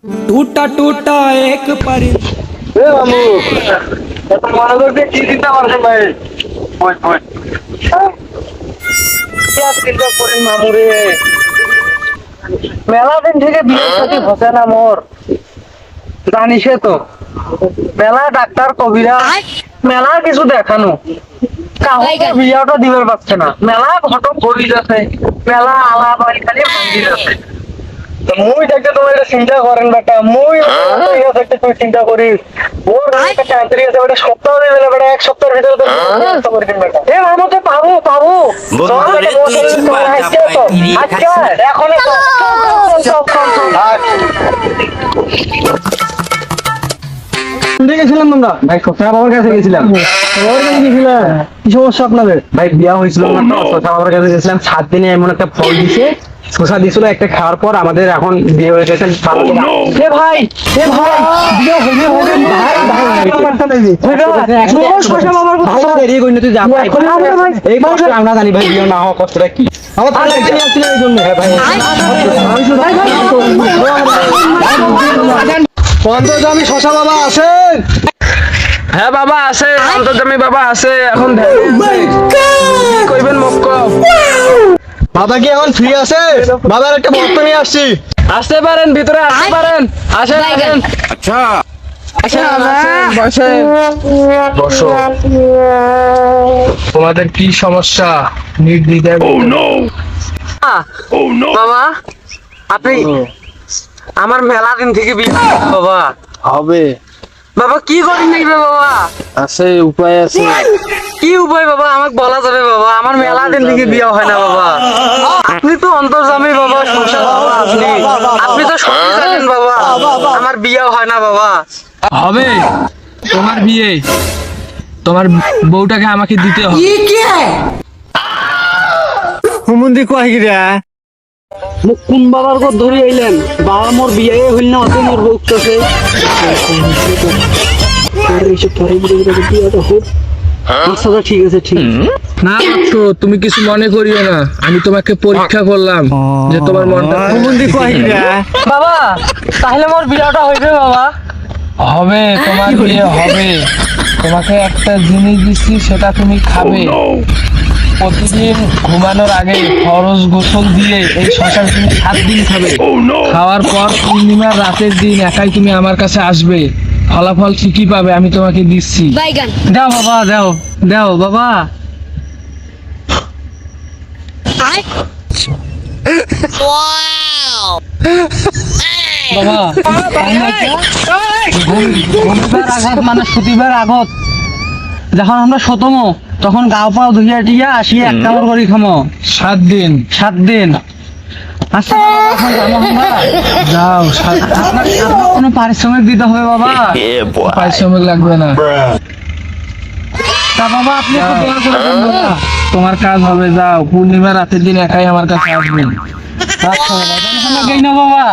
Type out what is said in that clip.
टूटा टूटा एक परिंदा। এ মামু এত মনোযোগ দিয়ে কি চিন্তা করছেন ভাই? ওই ওই কি আর চিন্তা করেন মামু রে? মেলা দিন থেকে বিয়ে শাদী হচ্ছে না মোর, জানিসে তো। মেলা ডাক্তার কবিরা মেলা কিছু দেখানো, কাউকে বিয়াটা দিবার পারছে না। মেলা ঘটক ঘড়ি যাচ্ছে, মেলা আলা বাড়ি খালি ভাঙ্গি যাচ্ছে। তো মুই দেখতে তোমার এটা চিন্তা করেন বেটা, মুই একটা তুই চিন্তা করিস। ওর একটা চাকরি আছে বেটা, সপ্তাহ দিয়ে বেলা বেটা, এক সপ্তাহের ভিতরে তো ব্যবস্থা করে দিন বেটা। এ মামু তো পাবো পাবো চল বেটা, তোমার আজকে তো আজকে এখন গেছিলাম আমরা ভাই, সত্যা বাবার কাছে গেছিলাম। বাবার কাছে গেছিলাম, কি সমস্যা আপনাদের? ভাই বিয়া হয়েছিল না তো, সত্যা বাবার কাছে গেছিলাম। 7 দিনে এমন একটা ফল দিছে, শসা দিছিল একটা, খাওয়ার পর আমাদের এখন বিয়ে হয়ে গেছে। এ ভাই এ ভাই বিয়ে হইবে হবে ভাই, শসা বাবার কথা দেরি কই না তুই যা ভাই। এই কষ্ট আমরা জানি ভাই, বিয়ে না হওয়া কষ্টটা কি। আমার তাহলে নিয়ে আসছিল এই জন্য। হ্যাঁ ভাই অন্তর্জামী শশা বাবা আছেন? হ্যাঁ বাবা আছে, অন্তর্জামী বাবা আছে। এখন কইবেন মক্ক বাবা কি এখন ফ্রি আছে? বাবার একটা বক্ত নিয়ে আসছি। আসতে পারেন, ভিতরে আসতে পারেন। আসেন আসেন। আচ্ছা আসেন আসেন, বসেন। বসো। তোমাদের কি সমস্যা? নির্দ্বিধায় বাবা, আপনি আমার মেলা দিন থেকে বিয়ে বাবা হবে বাবা কি করেন নাকি বাবা? আছে, উপায় আছে। কি উপায় বাবা আমাকে বলা যাবে বাবা? আমার মেলা দিন থেকে বিয়ে হয় না বাবা। আপনি তো অন্তর্জামী বাবা, সংসার বাবা, আপনি তো সবই জানেন বাবা, আমার বিয়ে হয় না বাবা। হবে তোমার বিয়ে, তোমার বউটাকে আমাকে দিতে হবে। হুমুন্দি কয় কি রে? কোন বাবার ঘর ধরে আইলেন? বাবা মোর বিয়ে হইল না, অত মোর বউটাকে আচ্ছা ঠিক আছে, ঠিক না। তো তুমি কিছু মনে করিও না, আমি তোমাকে পরীক্ষা করলাম যে তোমার মনটা। হুমুন্দি কয় কি রে? বাবা তাহলে মোর বিয়েটা হইবে বাবা? হবে, তোমার বিয়ে হবে। তোমাকে একটা জিনিস দিচ্ছি, সেটা তুমি খাবে। প্রতিদিন ঘুমানোর আগে ফরজ গোসল দিয়ে এই শশা তুমি 7 দিন খাবে। খাওয়ার পর পূর্ণিমার রাতের দিন একাই তুমি আমার কাছে আসবে, ফলাফল ঠিকই পাবে, আমি তোমাকে দিচ্ছি। দাও বাবা, দাও দাও বাবা। বাবা ঘুমিবার আগত মানে শুতিবার আগত যখন আমরা শতম, তখন গাও পাও ধুইয়া টিয়া আসি এক কামড় করে খামো। 7 দিন 7 দিন। আচ্ছা এখন যাবো আমরা। যাও, আপনার কোনো পারিশ্রমিক দিতে হবে বাবা? পারিশ্রমিক লাগবে না। তা বাবা আপনি একটু দোয়া করে দেন বাবা, তোমার কাজ হবে। যাও, পূর্ণিমা রাতের দিন একাই আমার কাছে আসবেন। আচ্ছা বাবা, গেই না বাবা।